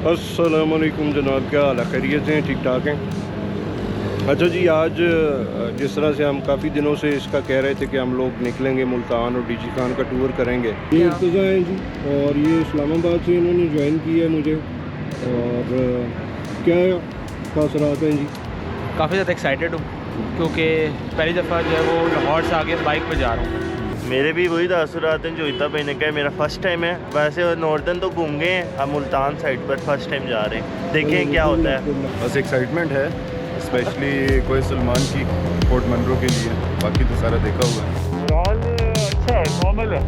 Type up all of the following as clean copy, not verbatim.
अस्सलामुअलैकुम जनाब, क्या हाल है? खैरियत से हैं? ठीक ठाक हैं? अच्छा जी, आज जिस तरह से हम काफ़ी दिनों से इसका कह रहे थे कि हम लोग निकलेंगे मुल्तान और डीजी खान का टूर करेंगे। ये इर्तज़ा है जी, और ये इस्लामाबाद से इन्होंने ज्वाइन किया है मुझे। और क्या तासरात हैं जी? काफ़ी ज़्यादा एक्साइटेड हूँ क्योंकि पहली दफ़ा जो है वो लाहौर से आगे बाइक पे जा रहा हूँ। मेरे भी वही तासुरात हैं जो इतना पहने का है। मेरा फ़र्स्ट टाइम है। वैसे नॉर्दर्न तो घूम गए हैं, अब मुल्तान साइड पर फर्स्ट टाइम जा रहे हैं। देखें क्या होता है। बस एक्साइटमेंट है, स्पेशली कोई सलमान की पोर्ट मनरो के लिए। बाकी तो सारा देखा हुआ है। अच्छा है, नॉर्मल है।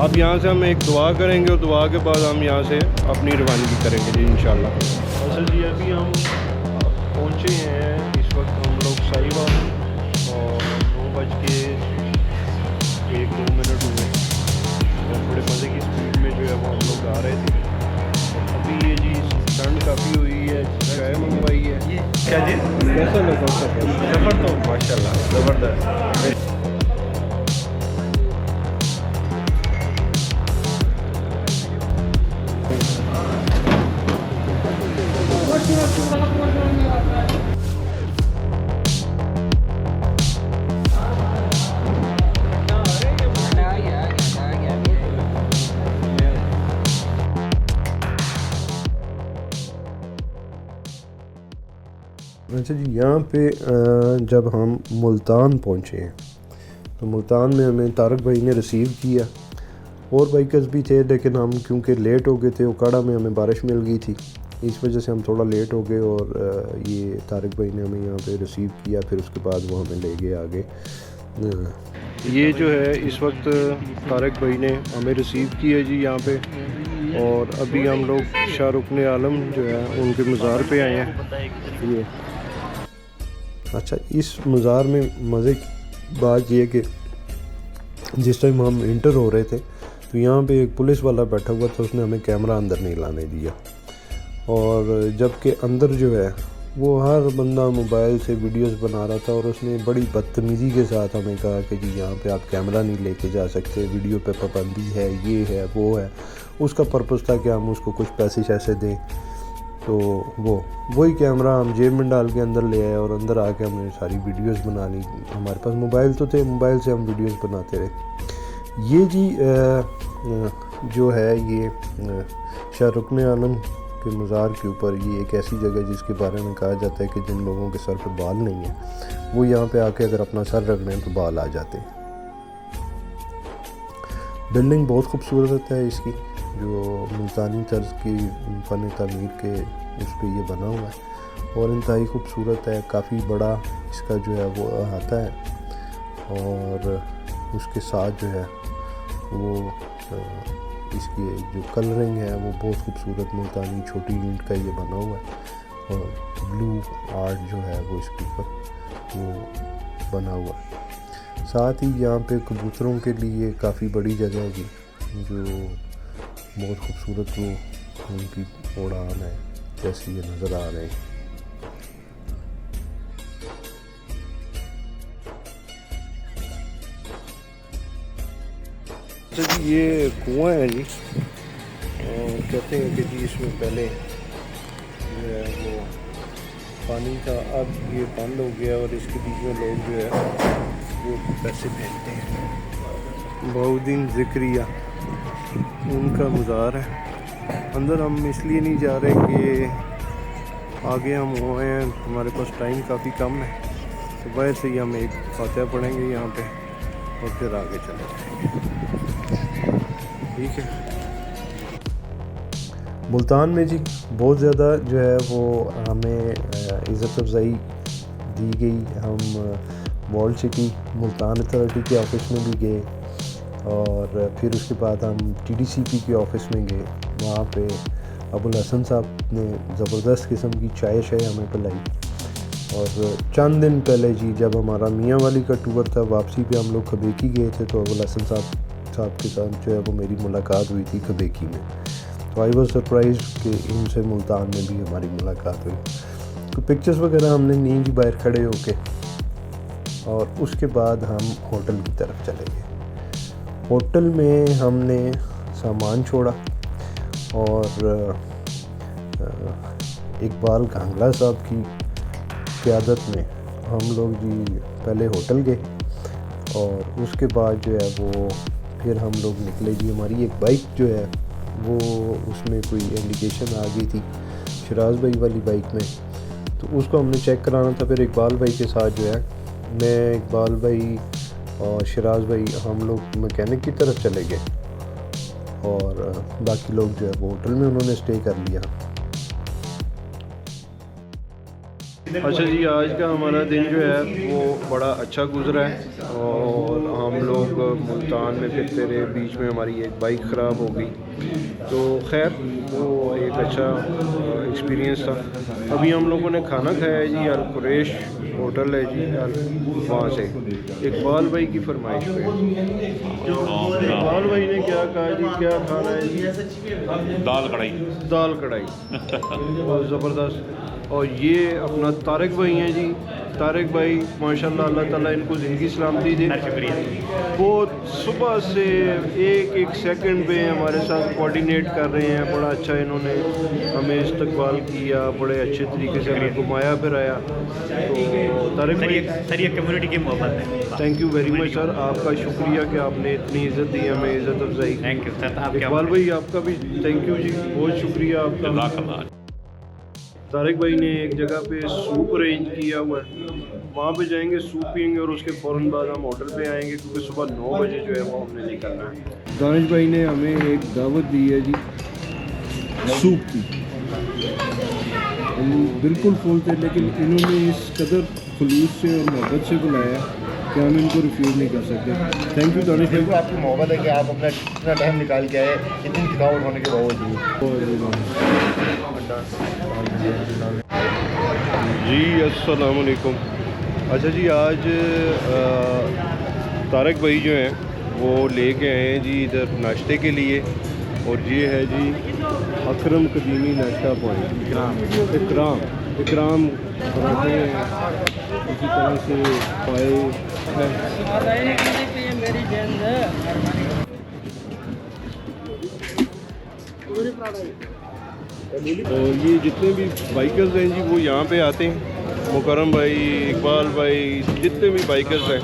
अब यहाँ से हम एक दुआ करेंगे और दुआ के बाद हम यहाँ से अपनी रवानगी करेंगे जी इंशाल्लाह। अच्छा जी, अभी हम पहुँचे हैं इस वक्त हम लोग साहिवाल, और 9:01 हुए और बड़े मज़े की स्पीड में जो है वो हम लोग आ रहे थे। और अभी ये जी ठंड काफ़ी हुई है, चाय मंगवाई है। क्या जी? कैसा लगा सफ़र तो माशाल्लाह ज़बरदस्त। अच्छा जी, यहाँ पे जब हम मुल्तान पहुँचे हैं तो मुल्तान में हमें तारक भाई ने रिसीव किया। और बाइकर्स भी थे, लेकिन हम क्योंकि लेट हो गए थे, उकाड़ा में हमें बारिश मिल गई थी, इस वजह से हम थोड़ा लेट हो गए। और ये तारक भाई ने हमें यहाँ पे रिसीव किया, फिर उसके बाद वो हमें ले गए आगे। ये जो है इस वक्त तारक भाई ने हमें रिसीव किया जी यहाँ पे। और अभी हम लोग शाहरुख आलम जो है उनके मज़ार पे आए हैं। ये अच्छा, इस मज़ार में मज़े की बात यह कि जिस टाइम हम इंटर हो रहे थे तो यहाँ पे एक पुलिस वाला बैठा हुआ था, उसने हमें कैमरा अंदर नहीं लाने दिया। और जबकि अंदर जो है वो हर बंदा मोबाइल से वीडियोस बना रहा था, और उसने बड़ी बदतमीज़ी के साथ हमें कहा कि जी यहाँ पे आप कैमरा नहीं लेके जा सकते, वीडियो पे पाबंदी है, ये है वो है। उसका पर्पज़ था कि हम उसको कुछ पैसे शैसे दें। तो वही कैमरा हम जेब में डाल के अंदर ले आए, और अंदर आके हमने सारी वीडियोस बना ली। हमारे पास मोबाइल तो थे, मोबाइल से हम वीडियोस बनाते रहे। ये जी जो है ये शाहरुख आलम के मज़ार के ऊपर ये एक ऐसी जगह जिसके बारे में कहा जाता है कि जिन लोगों के सर पे बाल नहीं है वो यहाँ पे आके अगर अपना सर रख लें तो बाल आ जाते हैं। बिल्डिंग बहुत खूबसूरत है इसकी, जो मुल्तानी तर्ज की फ़न तामीर के उस पर ये बना हुआ है, और इंतहाई खूबसूरत है। काफ़ी बड़ा इसका जो है वो अहाता है, और उसके साथ जो है वो इसकी जो कलरिंग है वो बहुत खूबसूरत मुल्तानी छोटी ईंट का ये बना हुआ है, और ब्लू आर्ट जो है वो इसके ऊपर वो बना हुआ है। साथ ही यहाँ पे कबूतरों के लिए काफ़ी बड़ी जगह है जी, जो बहुत खूबसूरत वो उनकी उड़ान है, जैसे ये नज़र आ रहे हैं। तो जी ये कुआं है जी, और कहते हैं कि जी इसमें पहले जो है वो पानी था, अब ये बंद हो गया, और इसके बीच में लोग जो है वो पैसे फेंकते हैं। बहुद्दीन ज़िक्रिया उनका मज़ार है। अंदर हम इसलिए नहीं जा रहे कि आगे हम हुए हैं, हमारे पास टाइम काफ़ी कम है, तो बाहर से ही हम एक फातिहा पढ़ेंगे यहाँ पे और फिर आगे चले जाएंगे। ठीक है। मुल्तान में जी बहुत ज़्यादा जो है वो हमें इज़्ज़त अफ़ज़ाई दी गई। हम वर्ल्ड सिटी मुल्तान अथॉरिटी के ऑफ़िस में भी गए, और फिर उसके बाद हम TDCP के ऑफ़िस में गए। वहाँ पे अबुल हसन साहब ने ज़बरदस्त किस्म की चाय हमें पिलाई। और चंद दिन पहले जी जब हमारा मियाँ वाली का टूर था, वापसी पे हम लोग खबेकी गए थे, तो अबुल हसन साहब के साथ जो है वो मेरी मुलाकात हुई थी खबेकी में। तो आई वॉज सरप्राइज कि इनसे मुल्तान में भी हमारी मुलाकात हुई। तो पिक्चर्स वगैरह हमने ली जी बाहर खड़े होके, और उसके बाद हम होटल की तरफ चले गए। होटल में हमने सामान छोड़ा, और इकबाल कांगड़ा साहब की क़यादत में हम लोग जी पहले होटल गए और उसके बाद जो है वो फिर हम लोग निकले जी। हमारी एक बाइक जो है वो उसमें कोई इंडिकेशन आ गई थी शराज भाई वाली बाइक में, तो उसको हमने चेक कराना था। फिर इकबाल भाई के साथ जो है मैं, इकबाल भाई और शराज भाई हम लोग मैकेनिक की तरफ चले गए और बाकी लोग जो है वो होटल में उन्होंने स्टे कर लिया। अच्छा जी, आज का हमारा दिन जो है वो बड़ा अच्छा गुजरा है और हम लोग मुल्तान में फिरते रहे। बीच में हमारी एक बाइक ख़राब हो गई, तो खैर वो एक अच्छा एक्सपीरियंस था। अभी हम लोगों ने खाना खाया है जी, अल कुरैश होटल है जी, वहाँ से इकबाल भाई की फरमाइश पे। इकबाल भाई ने क्या कहा जी, क्या खाना है जी? दाल कढ़ाई। दाल कढ़ाई बहुत ज़बरदस्त। और ये अपना तारिक भाई हैं जी। तारिक भाई माशाल्लाह, अल्लाह ताला इनको ज़िंदगी सलामती दे। शुक्रिया। बहुत सुबह से एक एक सेकंड पे हमारे साथ कोऑर्डिनेट कर रहे हैं। बड़ा अच्छा इन्होंने हमें इस्तकबाल किया, बड़े अच्छे तरीके से हमें घुमाया फिराया। तो तारिक भाई, सर ये कम्युनिटी की मोहब्बत है। Thank you very much sir, आपका शुक्रिया कि आपने इतनी इज़्ज़त दी हमें, इज़्ज़त अफजाई। Thank you sir. इकबाल भाई आपका भी थैंक यू जी, बहुत शुक्रिया आपका। तारिक भाई ने एक जगह पे सूप अरेंज किया हुआ है, वहाँ पे जाएंगे, सूप पियेंगे और उसके फ़ौरन बाद हम होटल पे आएंगे क्योंकि सुबह 9 बजे जो है वो हमने निकलना है। दानिश भाई ने हमें एक दावत दी है जी सूप की। हम बिल्कुल फुल थे, लेकिन इन्होंने इस कदर खुलूस से और मोहब्बत से बुलाया कि हम इनको रिफ्यूज़ नहीं कर सकते। थैंक यू दानिश भाई। बिल्कुल आपकी मोहब्बत है कि आप अपना इतना टाइम निकाल के आए इतनी थकावट होने के बावजूद। जी अस्सलाम वालेकुम। अच्छा जी, आज तारिक भाई जो हैं वो लेके आए हैं जी इधर नाश्ते के लिए, और ये है जी अकरम कदीमी नाश्ता पॉइंट। इकराम पराठे हैं, इसी तरह से पाए और ये जितने भी बाइकर्स हैं जी वो यहाँ पे आते हैं। मुकरम भाई, इकबाल भाई, जितने भी बाइकर्स हैं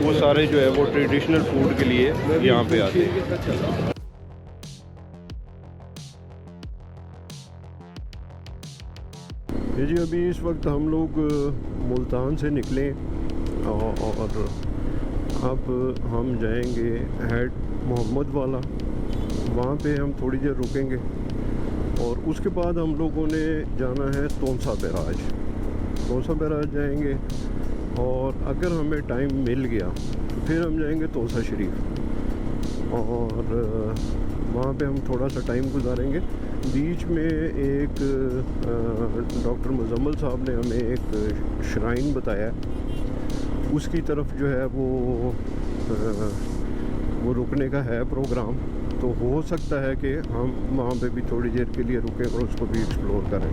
वो सारे जो है वो ट्रेडिशनल फूड के लिए यहाँ पे आते हैं। ये जी अभी इस वक्त हम लोग मुल्तान से निकले और अब हम जाएंगे हेड मोहम्मद वाला। वहाँ पे हम थोड़ी देर रुकेंगे और उसके बाद हम लोगों ने जाना है तोंसा बैराज। तोंसा बैराज जाएंगे और अगर हमें टाइम मिल गया तो फिर हम जाएंगे तोंसा शरीफ और वहाँ पे हम थोड़ा सा टाइम गुजारेंगे। बीच में एक डॉक्टर मुजम्मल साहब ने हमें एक श्राइन बताया, उसकी तरफ जो है वो रुकने का है प्रोग्राम, तो हो सकता है कि हम वहाँ पे भी थोड़ी देर के लिए रुकें और उसको भी एक्सप्लोर करें।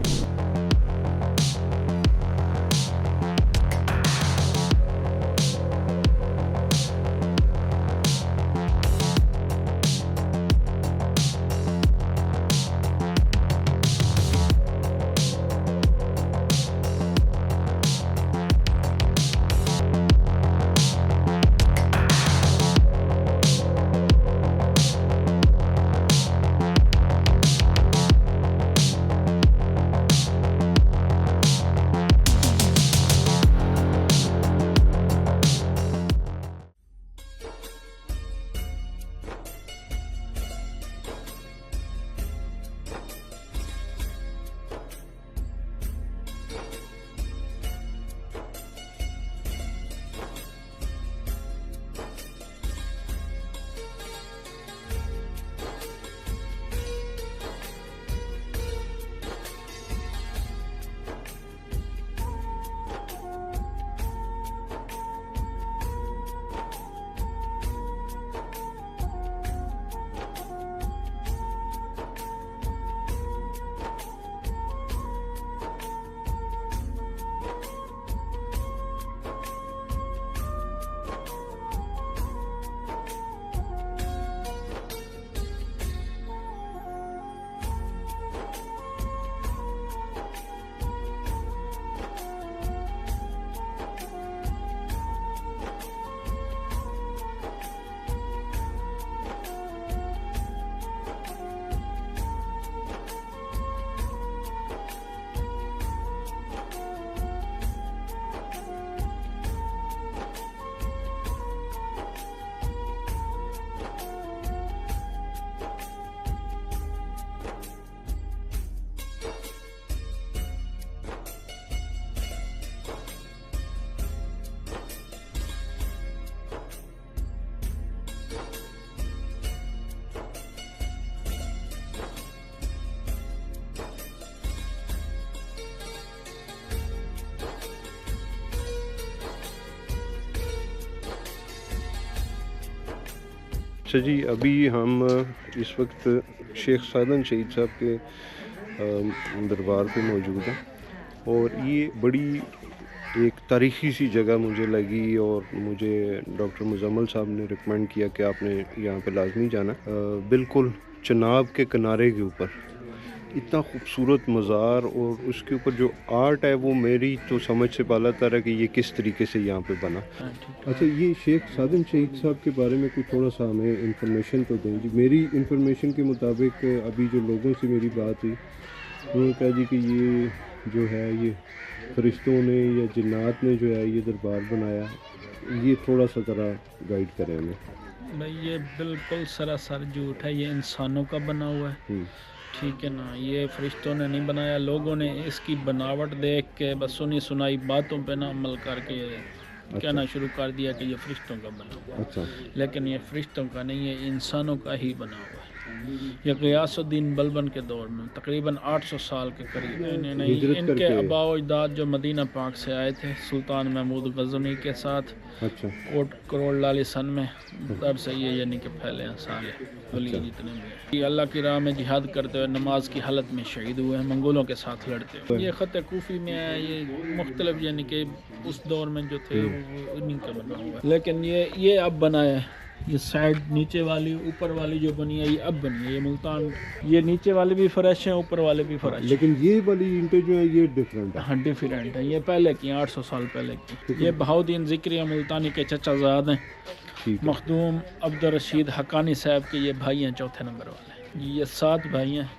अच्छा जी, अभी हम इस वक्त शेख सादन शहीद साहब के दरबार पे मौजूद हैं और ये बड़ी एक तारीख़ी सी जगह मुझे लगी और मुझे डॉक्टर मुजम्मल साहब ने रिकमेंड किया कि आपने यहाँ पे लाजमी जाना। बिल्कुल चनाब के किनारे के ऊपर इतना खूबसूरत मज़ार और उसके ऊपर जो आर्ट है वो मेरी तो समझ से बाला तर है कि ये किस तरीके से यहाँ पे बना। अच्छा, ये शेख सादन शहीद साहब के बारे में कुछ थोड़ा सा हमें इंफॉर्मेशन तो दें जी। मेरी इंफॉर्मेशन के मुताबिक अभी जो लोगों से मेरी बात हुई उन्होंने कहा जी कि ये जो है ये फरिश्तों ने या जिन्नात ने जो है ये दरबार बनाया। ये थोड़ा सा ज़रा गाइड करें हमें। भाई ये बिल्कुल सरासर झूठ है, ये इंसानों का बना हुआ है, ठीक है ना। ये फरिश्तों ने नहीं बनाया, लोगों ने इसकी बनावट देख के बस सुनी सुनाई बातों पे ना अमल करके कहना शुरू कर दिया कि ये फरिश्तों का बना हुआ है। अच्छा। लेकिन ये फरिश्तों का नहीं है, इंसानों का ही बना हुआ है। ये गियासुद्दीन बलबन के दौर में तकरीबन 800 साल के करीब इनके आबाओ अजदाद जो मदीना पाक से आए थे सुल्तान महमूद गज़नी के साथ। अच्छा। कोट करोड़ लाली सन में तब से ये यानी कि फैले हैं सारे वली जितने भी अल्लाह की राह में जिहाद करते हुए नमाज की हालत में शहीद हुए हैं, मंगोलों के साथ लड़ते हुए। ये ख़त कूफ़ी में है, ये मुख्तलिफ यानी कि उस दौर में जो थे वो इन्हीं का बना हुआ है। लेकिन ये अब बना है, ये साइड नीचे वाली ऊपर वाली जो बनी है ये अब बनी है। ये मुल्तान ये नीचे वाले भी फर्श हैं, ऊपर वाले भी फर्श हैं। लेकिन ये वाली ईंटें जो है ये डिफरेंट है। हाँ डिफरेंट है, ये पहले की 800 साल पहले की। ये बहाउद्दीन ज़िक्रिया मुल्तानी के चचाज़ाद हैं। मखदूम अब्दुल रशीद हकानी साहब के ये भाई हैं, चौथे नंबर वाले। ये 7 भाई हैं।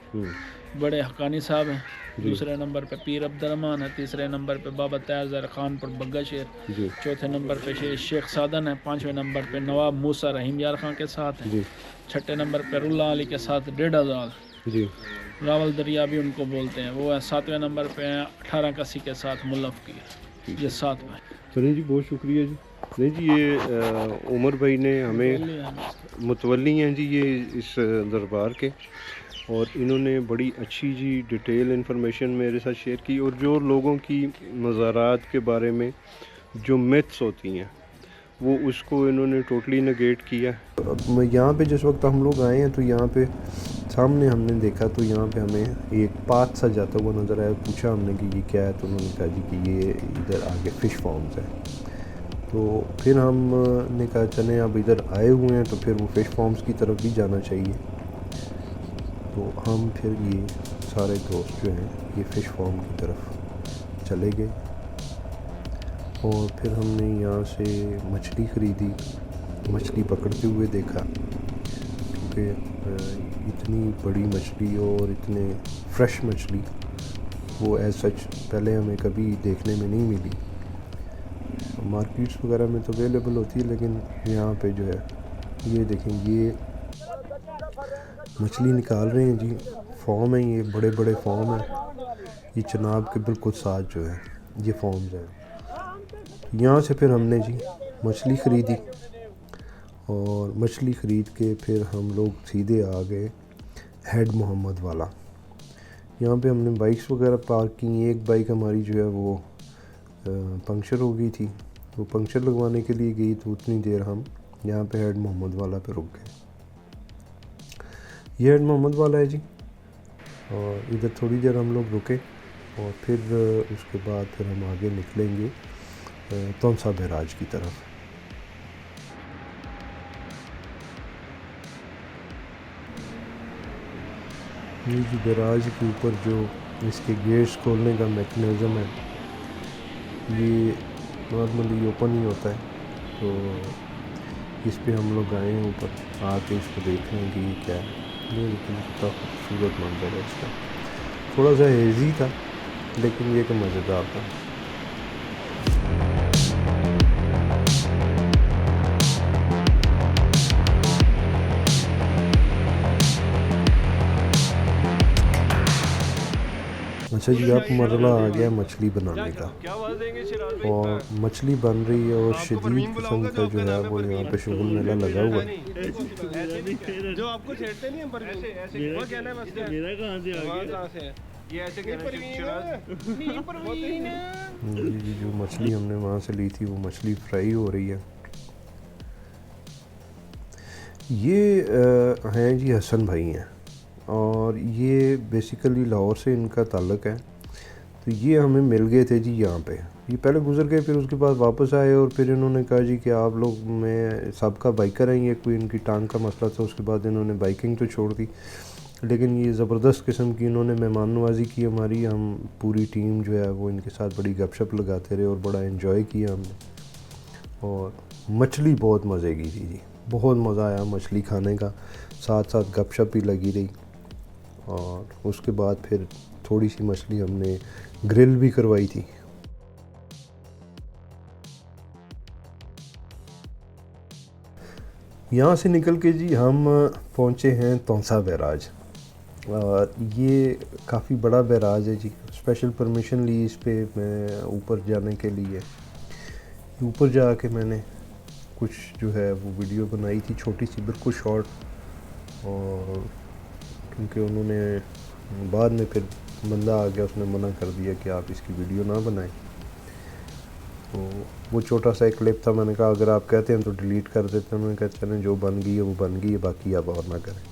बड़े हकानी साहब हैं, दूसरे नंबर पे पीर अब्दुर्रहमान है, तीसरे नंबर पे बाबा तैयार खानपुर बग्गा शेर, चौथे नंबर पे शेख सादन है, 5वें नंबर पे नवाब मूसा रहीम यार खान के साथ है, छठे नंबर पे रुल्ला अली के साथ डेढ़ आज़ाद रावल दरिया भी उनको बोलते हैं वो है, 7वें नंबर पे 18 कसी के साथ मुल्ला फ़कीर। ये 7 भाई। चलिए जी, बहुत शुक्रिया जी। नहीं जी, ये उमर भाई ने हमें मुतवल्ली हैं जी ये इस दरबार के और इन्होंने बड़ी अच्छी जी डिटेल इन्फॉर्मेशन मेरे साथ शेयर की और जो लोगों की मज़ारात के बारे में जो मिथ्स होती हैं वो उसको इन्होंने टोटली नेगेट किया। यहाँ पे जिस वक्त हम लोग आए हैं तो यहाँ पे सामने हमने देखा तो यहाँ पे हमें एक पाथ सा जाता हुआ नज़र आया। पूछा हमने कि ये क्या है तो उन्होंने कहा जी कि ये इधर आगे फ़िश फार्म्स है। तो फिर हमने कहा चलें अब इधर आए हुए हैं तो फिर वो फ़िश फार्म्स की तरफ भी जाना चाहिए। तो हम फिर ये सारे दोस्त जो हैं ये फ़िश फार्म की तरफ चले गए और फिर हमने यहाँ से मछली ख़रीदी, मछली पकड़ते हुए देखा क्योंकि इतनी बड़ी मछली और इतने फ्रेश मछली वो एज सच पहले हमें कभी देखने में नहीं मिली। मार्केट्स वगैरह में तो अवेलेबल होती है लेकिन यहाँ पे जो है ये देखें ये मछली निकाल रहे हैं जी। फॉर्म है, ये बड़े बड़े फॉर्म हैं। ये चनाब के बिल्कुल साथ जो है ये फॉर्म्स हैं। यहाँ से फिर हमने जी मछली ख़रीदी और मछली ख़रीद के फिर हम लोग सीधे आ गए हेड मोहम्मद वाला। यहाँ पे हमने बाइक्स वगैरह पार्क की। एक बाइक हमारी जो है वो पंक्चर हो गई थी, वो पंक्चर लगवाने के लिए गई तो उतनी देर हम यहाँ पे हेड मोहम्मद वाला पे रुक गए। ये हेड मोहम्मद वाला है जी और इधर थोड़ी देर हम लोग रुके और फिर उसके बाद फिर हम आगे निकलेंगे तौंसा बैराज की तरफ। ये जो बैराज के ऊपर जो इसके गेट्स खोलने का मैकेनिज़्म है ये नॉर्मली ओपन ही होता है। तो इस पे हम लोग आए हैं ऊपर आके इसको देख रहे हैं कि ये क्या है। ये लेकिन कितना खूबसूरत मंजर है इसका। थोड़ा सा हेज़ी था लेकिन ये तो मज़ेदार था। अच्छा जी, अब मरला आ गया मछली बनाने का और मछली बन रही है और शदीद किस्म का जो है वो यहाँ पे शुगल मेला लगा हुआ है। जो आपको छेड़ते नहीं पर ऐसे वो कहना है बस मेरा कहां से आ गया ये ऐसे ये जो मछली हमने वहाँ से ली थी वो मछली फ्राई हो रही है। ये हैं जी हसन भाई हैं और ये बेसिकली लाहौर से इनका ताल्लुक़ है। तो ये हमें मिल गए थे जी यहाँ पे। ये पहले गुजर गए, फिर उसके बाद वापस आए और फिर इन्होंने कहा जी कि आप लोग, मैं सबका बाइकर हैं, ये कोई इनकी टांग का मसला था। उसके बाद इन्होंने बाइकिंग तो छोड़ दी, लेकिन ये ज़बरदस्त किस्म की इन्होंने मेहमान नवाजी की हमारी। हम पूरी टीम जो है वो इनके साथ बड़ी गपशप लगाते रहे और बड़ा इन्जॉय किया हमने। और मछली बहुत मज़े की थी जी, बहुत मज़ा आया मछली खाने का, साथ साथ गपशप भी लगी रही। और उसके बाद फिर थोड़ी सी मछली हमने ग्रिल भी करवाई थी। यहाँ से निकल के जी हम पहुँचे हैं तौसा बैराज। और ये काफ़ी बड़ा बैराज है जी, स्पेशल परमिशन ली इस पे मैं ऊपर जाने के लिए। ऊपर जाके मैंने कुछ जो है वो वीडियो बनाई थी, छोटी सी बिल्कुल शॉर्ट। और क्योंकि उन्होंने बाद में फिर बंदा आ गया, उसने मना कर दिया कि आप इसकी वीडियो ना बनाएं। तो वो छोटा सा एक क्लिप था, मैंने कहा अगर आप कहते हैं तो डिलीट कर देते हैं। उन्होंने कहा चलें जो बन गई है वो बन गई है, बाकी आप और ना करें।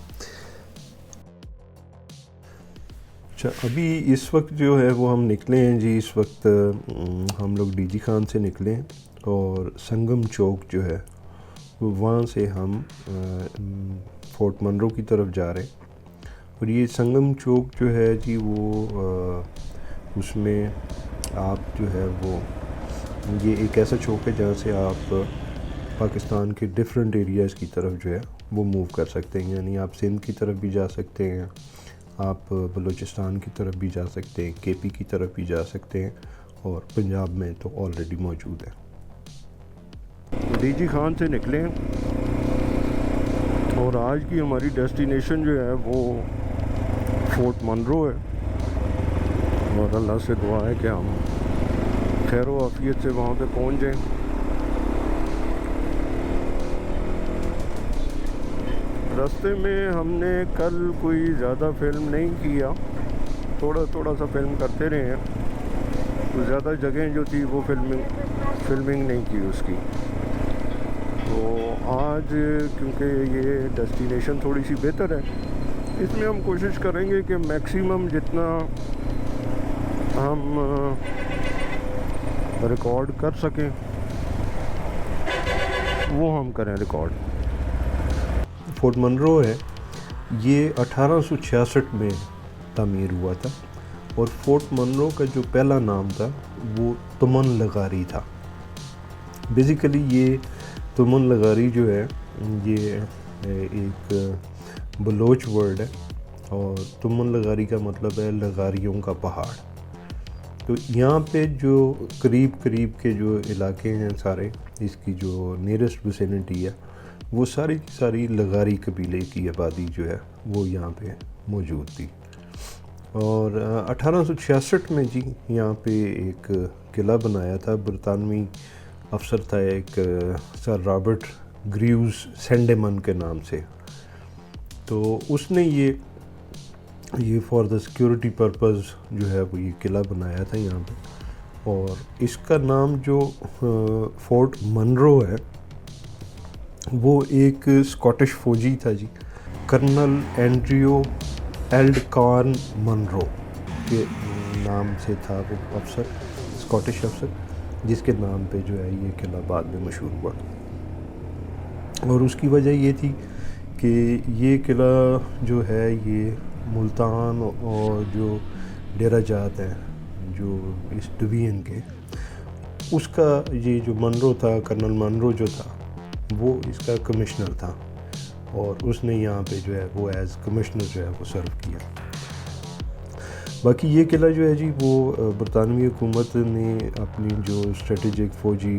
अच्छा, अभी इस वक्त जो है वो हम निकले हैं जी। इस वक्त हम लोग डीजी खान से निकले हैं और संगम चौक जो है वो वहाँ से हम फोर्ट मनरो की तरफ जा रहे हैं। और ये संगम चौक जो है जी वो उसमें आप जो है वो, ये एक ऐसा चौक है जहाँ से आप पाकिस्तान के डिफरेंट एरियाज़ की तरफ जो है वो मूव कर सकते हैं। यानी आप सिंध की तरफ भी जा सकते हैं, आप बलूचिस्तान की तरफ भी जा सकते हैं, केपी की तरफ भी जा सकते हैं, और पंजाब में तो ऑलरेडी मौजूद है। डीजी खान से निकले और आज की हमारी डेस्टिनेशन जो है वो फोर्ट मनरो है। और अल्लाह से दुआ है कि हम खैर व आफियत से वहाँ पे पहुँच जाएं। रास्ते में हमने कल कोई ज़्यादा फिल्म नहीं किया, थोड़ा थोड़ा सा फिल्म करते रहे हैं। तो ज़्यादा जगह जो थी वो फिल्मिंग नहीं की उसकी। तो आज क्योंकि ये डेस्टिनेशन थोड़ी सी बेहतर है, इसमें हम कोशिश करेंगे कि मैक्सिमम जितना हम रिकॉर्ड कर सकें वो हम करें रिकॉर्ड। फोर्ट मनरो है, ये 1866 में तामीर हुआ था। और फोर्ट मनरो का जो पहला नाम था वो तुमन लगारी था। बेसिकली ये तुमन लगारी जो है ये एक बलोच वर्ड है, और तुमन लगारी का मतलब है लगारियों का पहाड़। तो यहाँ पे जो करीब के जो इलाके हैं सारे, इसकी जो नियरेस्ट विसिनिटी है वो सारी की सारी लगारी कबीले की आबादी जो है वो यहाँ पे मौजूद थी। और 1866 में जी यहाँ पे एक किला बनाया था। बरतानवी अफसर था एक सर रॉबर्ट ग्रीव्स सैंडेमन के नाम से। तो उसने ये फॉर द सिक्योरिटी पर्पस जो है वो ये किला बनाया था यहाँ पे। और इसका नाम जो फोर्ट मनरो है वो एक स्कॉटिश फ़ौजी था जी, कर्नल एंड्रियो एल्डकॉर्न मनरो के नाम से था वो अफसर, स्कॉटिश अफसर, जिसके नाम पे जो है ये किला बाद में मशहूर हुआ। और उसकी वजह ये थी कि ये किला जो है ये मुल्तान और जो डेरा जात हैं जो इस डिवीज़न के, उसका ये जो मनरो था, कर्नल मनरो जो था वो इसका कमिश्नर था। और उसने यहाँ पे जो है वो एज़ कमिश्नर जो है वो सर्व किया। बाकी ये किला जो है जी वो बरतानवी हुकूमत ने अपनी जो स्ट्रेटेजिक फ़ौजी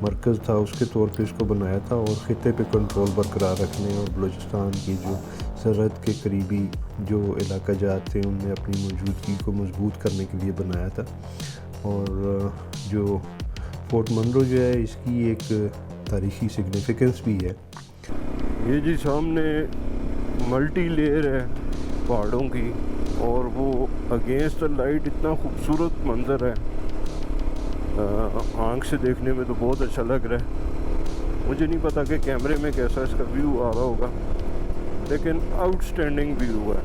मरकज़ था उसके तौर पे इसको बनाया था, और ख़ित्ते पे कंट्रोल बरकरार रखने और बलूचिस्तान की जो सरहद के करीबी जो इलाका जात थे उनमें अपनी मौजूदगी को मजबूत करने के लिए बनाया था। और जो फोर्ट मनरो जो है इसकी एक तारीख़ी सिग्निफिकेंस भी है। ये जी सामने मल्टी लेयर है पहाड़ों की, और वो अगेंस्ट द लाइट इतना खूबसूरत मंज़र है, आँख से देखने में तो बहुत अच्छा लग रहा है। मुझे नहीं पता कि कैमरे में कैसा इसका व्यू आ रहा होगा, लेकिन आउटस्टैंडिंग व्यू है।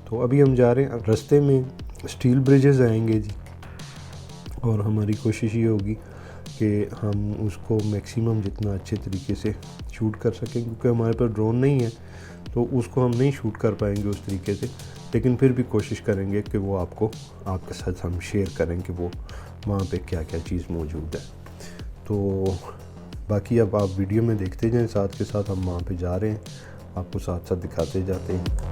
तो अभी हम जा रहे हैं, रास्ते में स्टील ब्रिजेस आएंगे जी, और हमारी कोशिश ये होगी कि हम उसको मैक्सिमम जितना अच्छे तरीके से शूट कर सकें, क्योंकि हमारे पास ड्रोन नहीं है तो उसको हम नहीं शूट कर पाएंगे उस तरीके से, लेकिन फिर भी कोशिश करेंगे कि वो आपके साथ हम शेयर करें कि वो वहाँ पे क्या क्या चीज़ मौजूद है। तो बाकी अब आप वीडियो में देखते जाएं, साथ के साथ हम वहाँ पे जा रहे हैं, आपको साथ साथ दिखाते जाते हैं।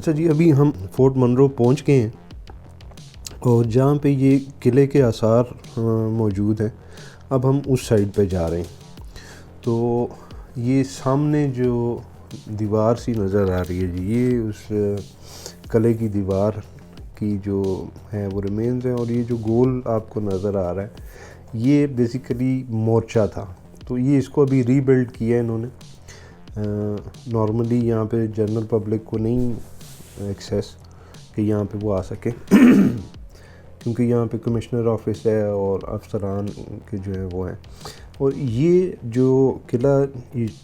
अच्छा जी, अभी हम फोर्ट मनरो पहुंच गए हैं और जहाँ पे ये किले के आसार मौजूद हैं, अब हम उस साइड पे जा रहे हैं। तो ये सामने जो दीवार सी नज़र आ रही है जी, ये उस किले की दीवार की जो है वो रिमेन्स हैं। और ये जो गोल आपको नज़र आ रहा है, ये बेसिकली मोर्चा था। तो ये इसको अभी रीबिल्ड किया है इन्होंने। नॉर्मली यहाँ पे जनरल पब्लिक को नहीं एक्सेस कि यहाँ पे वो आ सके क्योंकि यहाँ पे कमिश्नर ऑफिस है और अफसरान के जो है वो हैं। और ये जो किला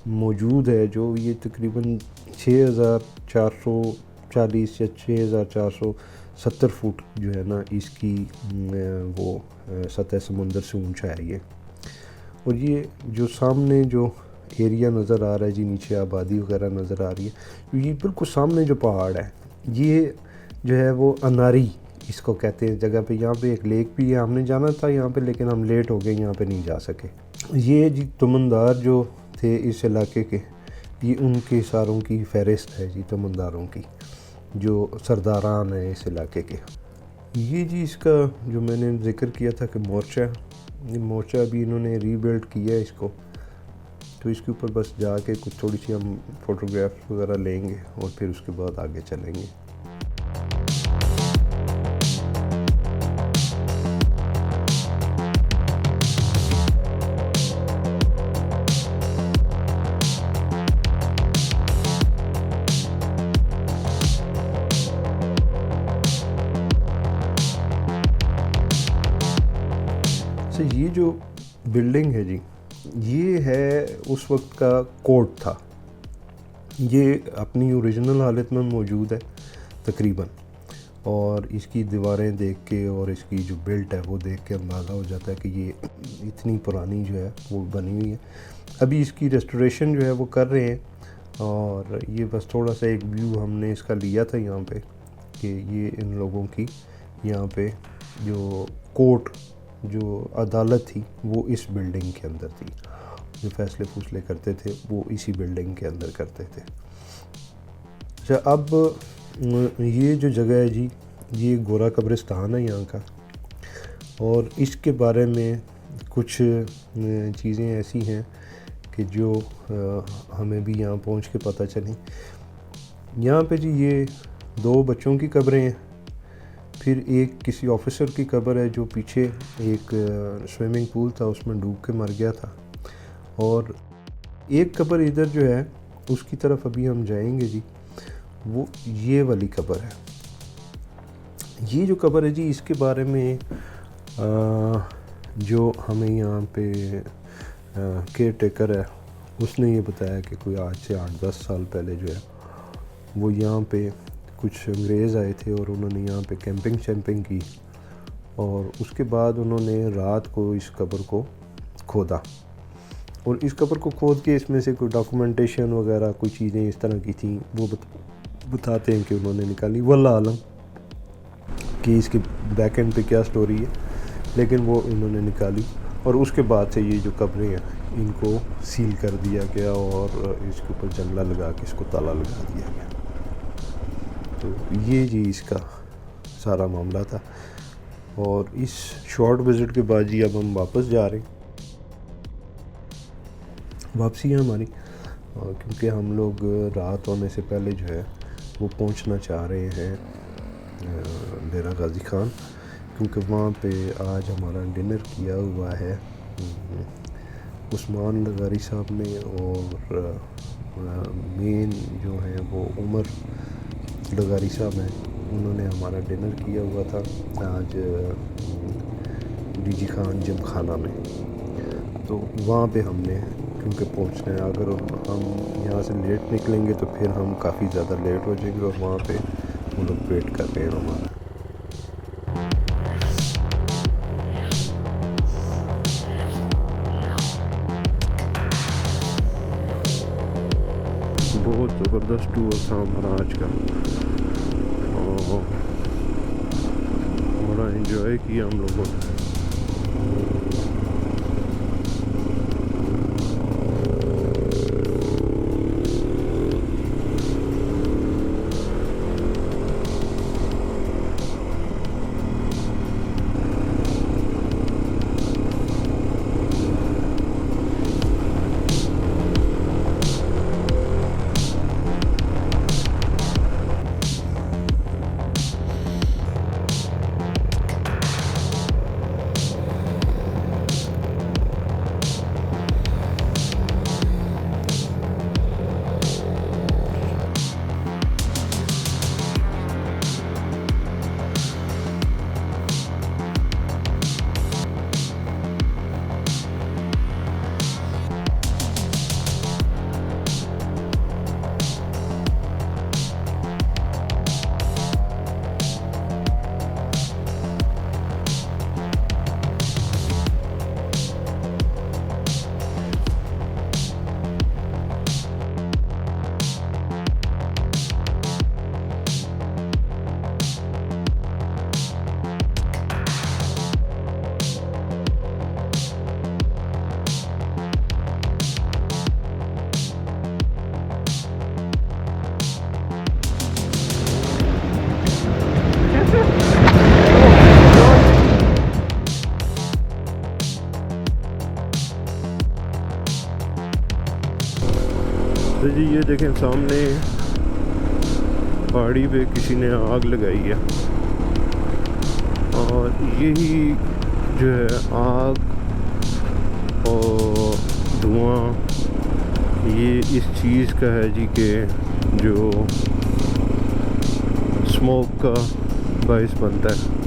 मौजूद है, जो ये तकरीबन 6440 या 6470 फुट जो है ना, इसकी वो सतह समुंदर से ऊंचा है ये। और ये जो सामने जो एरिया नज़र आ रहा है जी, नीचे आबादी वगैरह नज़र आ रही है, ये बिल्कुल सामने जो पहाड़ है, ये जो है वो अनारी इसको कहते हैं जगह पे। यहाँ पे एक लेक भी है, हमने जाना था यहाँ पे लेकिन हम लेट हो गए, यहाँ पे नहीं जा सके। ये जी तमंदार जो थे इस इलाके के, ये उनके सारों की फहरिस्त है जी, तमंदारों की जो सरदारान हैं इस इलाके के। ये जी इसका जो मैंने जिक्र किया था कि मोर्चा, ये मोर्चा अभी इन्होंने रीबिल्ड किया है इसको। तो इसके ऊपर बस जाके कुछ थोड़ी सी हम फ़ोटोग्राफ्स वगैरह लेंगे और फिर उसके बाद आगे चलेंगे। ये जो बिल्डिंग है जी, ये है उस वक्त का कोर्ट था। ये अपनी ओरिजिनल हालत में मौजूद है तकरीबन, और इसकी दीवारें देख के और इसकी जो बिल्ट है वो देख के अंदाज़ा हो जाता है कि ये इतनी पुरानी जो है वो बनी हुई है। अभी इसकी रेस्टोरेशन जो है वो कर रहे हैं। और ये बस थोड़ा सा एक व्यू हमने इसका लिया था यहाँ पे कि ये इन लोगों की यहाँ पे जो कोर्ट, जो अदालत थी वो इस बिल्डिंग के अंदर थी। जो फैसले फूसले करते थे वो इसी बिल्डिंग के अंदर करते थे। अच्छा, अब ये जो जगह है जी, ये गोरा कब्रिस्तान है यहाँ का। और इसके बारे में कुछ चीज़ें ऐसी हैं कि जो हमें भी यहाँ पहुँच के पता चली। यहाँ पे जी ये 2 बच्चों की कब्रें हैं, फिर एक किसी ऑफिसर की कब्र है जो पीछे एक स्विमिंग पूल था उसमें डूब के मर गया था। और एक कब्र इधर जो है उसकी तरफ अभी हम जाएंगे जी, वो ये वाली कब्र है। ये जो कब्र है जी, इसके बारे में जो हमें यहाँ पे केयर टेकर है उसने ये बताया कि कोई आज से 8-10 साल पहले जो है वो यहाँ पे कुछ अंग्रेज़ आए थे और उन्होंने यहाँ पे कैंपिंग की। और उसके बाद उन्होंने रात को इस कब्र को खोदा और इस कब्र को खोद के इसमें से कोई डॉक्यूमेंटेशन वगैरह कोई चीज़ें इस तरह की थी वो बताते हैं कि उन्होंने निकाली। वल्लाह आलम कि इसके बैक एंड पे क्या स्टोरी है, लेकिन वो इन्होंने निकाली। और उसके बाद से ये जो कब्रें हैं इनको सील कर दिया गया और इसके ऊपर जंगला लगा के इसको ताला लगा दिया गया। तो ये जी इसका सारा मामला था। और इस शॉर्ट विज़िट के बाद जी अब हम वापस जा रहे हैं। वापसी है हमारी, क्योंकि हम लोग रात होने से पहले जो है वो पहुंचना चाह रहे हैं डेरा गाजी खान, क्योंकि वहाँ पे आज हमारा डिनर किया हुआ है उस्मान लगारी साहब ने। और मेन जो है वो उमर लगारी साहब हैं, उन्होंने हमारा डिनर किया हुआ था आज डीजी खान जिम खाना में। तो वहाँ पे हमने क्योंकि पहुँचना है, अगर हम यहाँ से लेट निकलेंगे तो फिर हम काफ़ी ज़्यादा लेट हो जाएंगे और वहाँ पे वो लोग वेट कर रहे हैं हमारा। बहुत ज़बरदस्त टूर था हमारा आज का और बड़ा एंजॉय किया हम लोगों ने। तो जी ये देखें सामने पहाड़ी पे किसी ने आग लगाई है और यही जो है आग और धुआं ये इस चीज़ का है जी कि जो स्मोक का बाइस बनता है।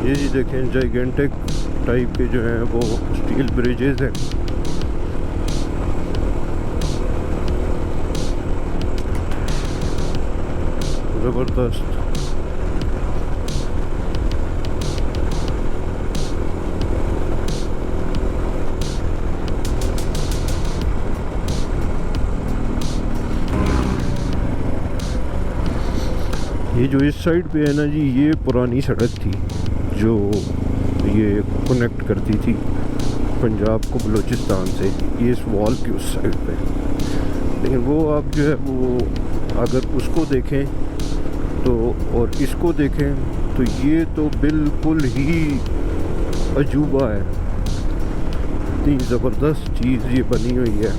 ये जी देखें जाइगेंटिक टाइप के जो हैं वो स्टील ब्रिजेस हैं। ज़बरदस्त। ये जो इस साइड पे है ना जी ये पुरानी सड़क थी जो ये कनेक्ट करती थी पंजाब को बलूचिस्तान से, ये इस वॉल की उस साइड पे। लेकिन वो आप जो है वो अगर उसको देखें तो और इसको देखें तो ये तो बिल्कुल ही अजूबा है। इतनी ज़बरदस्त चीज़ ये बनी हुई है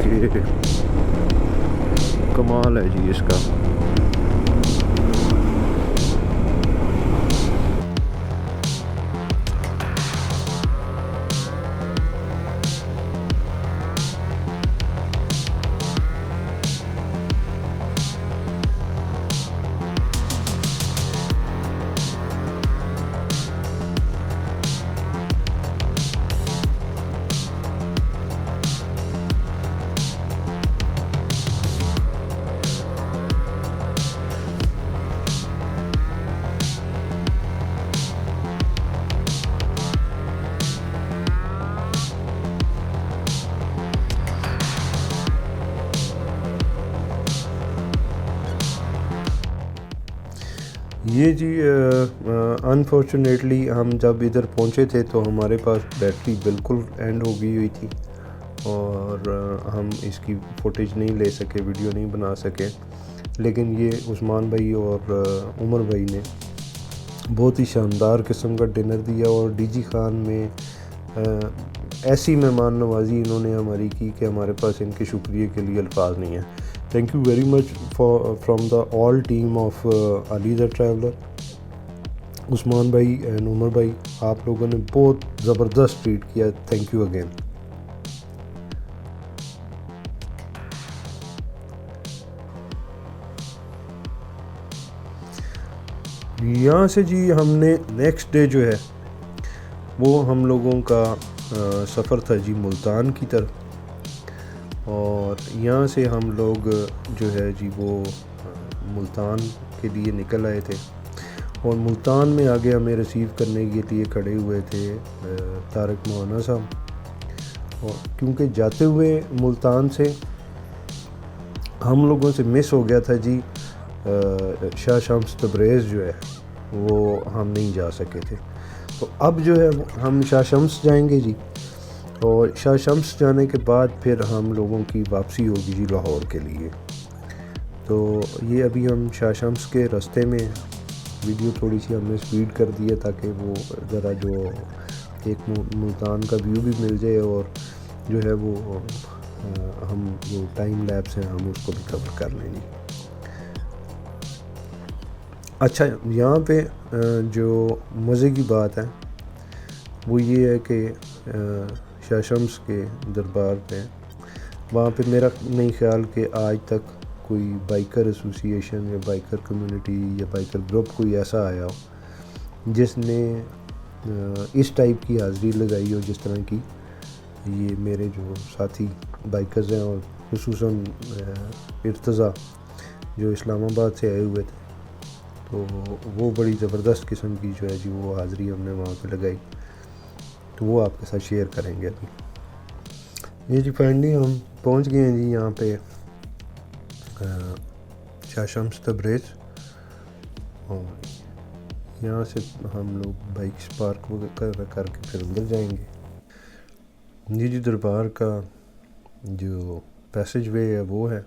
कि कमाल है जी इसका। ये जी अनफॉर्चुनेटली हम जब इधर पहुँचे थे तो हमारे पास बैटरी बिल्कुल एंड हो गई हुई थी और हम इसकी फुटेज नहीं ले सके, वीडियो नहीं बना सके। लेकिन ये उस्मान भाई और उमर भाई ने बहुत ही शानदार किस्म का डिनर दिया और डीजी खान में ऐसी मेहमान नवाजी इन्होंने हमारी की कि हमारे पास इनके शुक्रिया के लिए अल्फाज नहीं है। Thank you very much from the all team of Ali the traveller. Usman भाई एंड उमर भाई, आप लोगों ने बहुत ज़बरदस्त ट्रीट किया। Thank you again. यहाँ से जी हमने नेक्स्ट डे जो है वो हम लोगों का सफ़र था जी मुल्तान की तरफ। और यहाँ से हम लोग जो है जी वो मुल्तान के लिए निकल आए थे और मुल्तान में आगे हमें रिसीव करने के लिए खड़े हुए थे तारक मौलाना साहब। और क्योंकि जाते हुए मुल्तान से हम लोगों से मिस हो गया था जी शाह शम्स तब्रेज़ जो है वो हम नहीं जा सके थे। तो अब जो है हम शाह शम्स जाएंगे जी और शाह शम्स जाने के बाद फिर हम लोगों की वापसी होगी जी लाहौर के लिए। तो ये अभी हम शाह शम्स के रास्ते में, वीडियो थोड़ी सी हमने स्पीड कर दी है ताकि वो ज़रा जो एक मुल्तान का व्यू भी मिल जाए और जो है वो हम जो टाइम लैप्स हैं हम उसको भी कवर कर लेंगे। अच्छा, यहाँ पे जो मज़े की बात है वो ये है कि शाह शम्स के दरबार पे वहाँ पे मेरा नहीं ख्याल कि आज तक कोई बाइकर एसोसिएशन या बाइकर कम्युनिटी या बाइकर ग्रुप कोई ऐसा आया हो जिसने इस टाइप की हाज़िरी लगाई हो जिस तरह की ये मेरे जो साथी बाइकर्स हैं और खुसूसन इर्तज़ा जो इस्लामाबाद से आए हुए थे। तो वो बड़ी ज़बरदस्त किस्म की जो है जी वो हाज़िरी हमने वहाँ पे लगाई, तो वो आपके साथ शेयर करेंगे अभी। ये जी फाइनली हम पहुँच गए हैं जी यहाँ पे शाह शम्स तब्रेज़ और यहाँ से हम लोग बाइक्स पार्क करके फिर अंदर जाएंगे। जी दरबार का जो पैसेज वे है वो है।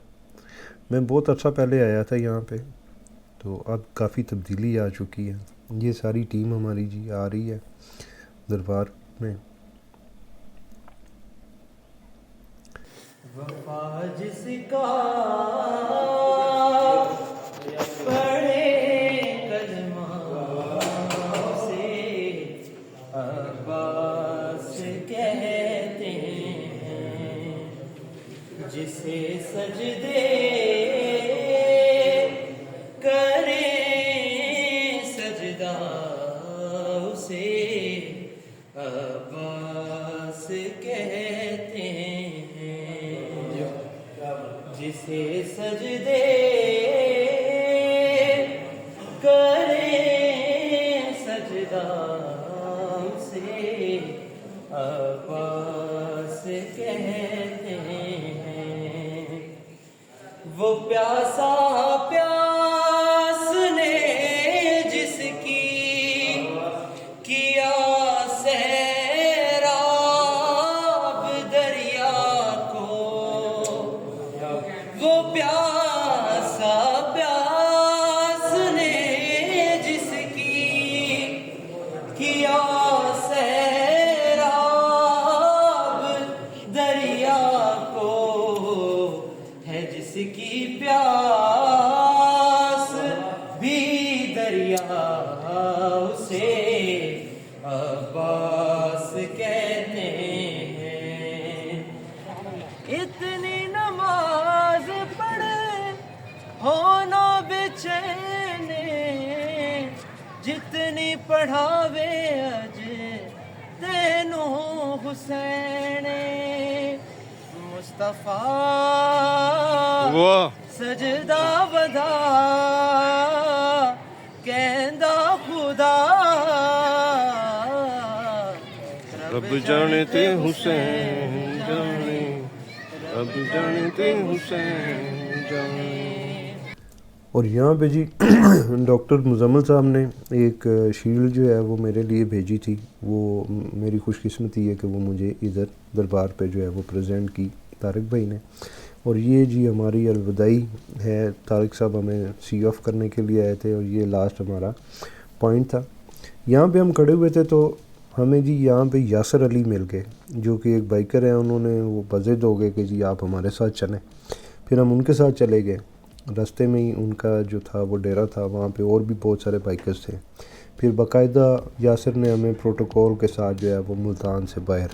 मैं बहुत अर्सा पहले आया था यहाँ पे, तो अब काफ़ी तब्दीली आ चुकी है। ये सारी टीम हमारी जी आ रही है दरबार में। वफा जिसका पढ़े कलमा से अब्बास कहते हैं, जिसे सजदे करे सजदा उसे अब्बास कहते हैं, जिसे सजदे करे सजदा उसे अब्बास कहते हैं। वो प्यासा प्यास ने जिसकी किया सैराब दरिया को, वो प्यासा प्यास ने जिसकी किया सैराब दरिया को, है जिसकी प्यास भी दरिया उसे अब्बास कहते हैं। इतनी नमाज पढ़े हो ना बेचैने, जितनी पढ़ावे अज तेनू हुसैन मुस्तफा सजदा वदा कहंदा खुदा रब जाने ते हुसैन जाने, रब जाने ते हुसैन जाने। और यहाँ पे जी डॉक्टर मुजम्मिल साहब ने एक शील्ड जो है वो मेरे लिए भेजी थी। वो मेरी खुशकिस्मती है कि वो मुझे इधर दरबार पे जो है वो प्रेजेंट की तारिक भाई ने। और ये जी हमारी अलविदाई है, तारिक साहब हमें सी ऑफ करने के लिए आए थे और ये लास्ट हमारा पॉइंट था। यहाँ पे हम खड़े हुए थे तो हमें जी यहाँ पे यासर अली मिल गए, जो कि एक बाइकर हैं। उन्होंने वो बज़िद हो गए कि जी आप हमारे साथ चलें। फिर हम उनके साथ चले गए। रास्ते में ही उनका जो था वो डेरा था, वहाँ पे और भी बहुत सारे बाइकर्स थे। फिर बाकायदा यासर ने हमें प्रोटोकॉल के साथ जो है वो मुल्तान से बाहर